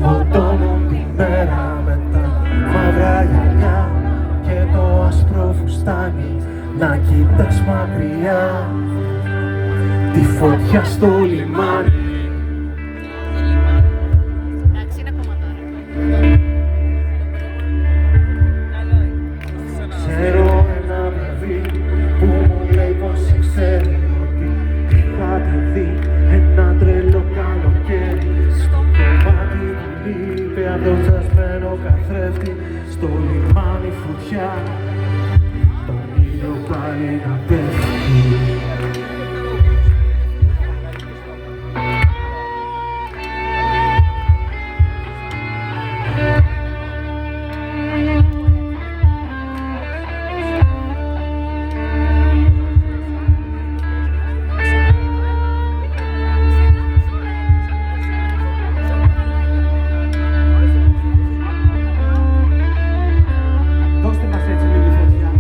σκοτώνουν τη μέρα με τα μαύρα γυαλιά και το άσπρο φουστάνι να κοιτάς μακριά τη φωτιά στο λιμάνι. Εντάξει, είναι ακόμα τώρα. Ξέρω ένα παιδί που μου λέει πως ξέρει ότι είχατε δει ένα τρελό καλοκαίρι στο κομμάτι του λείπει αντοξασμένο καθρέφτη στο λιμάνι φωτιά τον ήλιο πάλι να πέφτει. Δώστε μας έτσι λίγη φωτιά.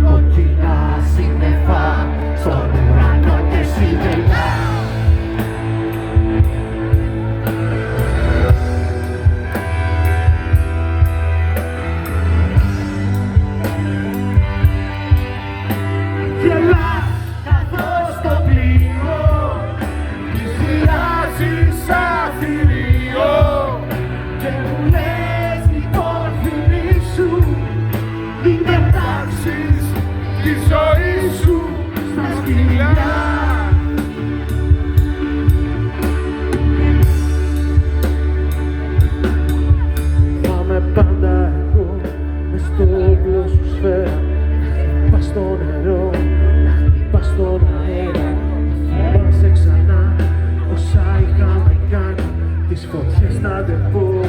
Κοκκινά σύννεφα στον ουρανό και σιδερά. Γελάς καθώς το πλοίο πλησιάζει σαν θηρίο και μου λες λοιπόν θυμήσου μην πετάξεις τη ζωή σου στα σκυλιά. Θα είμαι πάντα εγώ μες στο όπλο σου σφαίρα να χτυπάς στο νερό, να χτυπάς στον αέρα να θυμάσαι ξανά όσα είχαμε κάνει τις φωτιές στα ντεπό.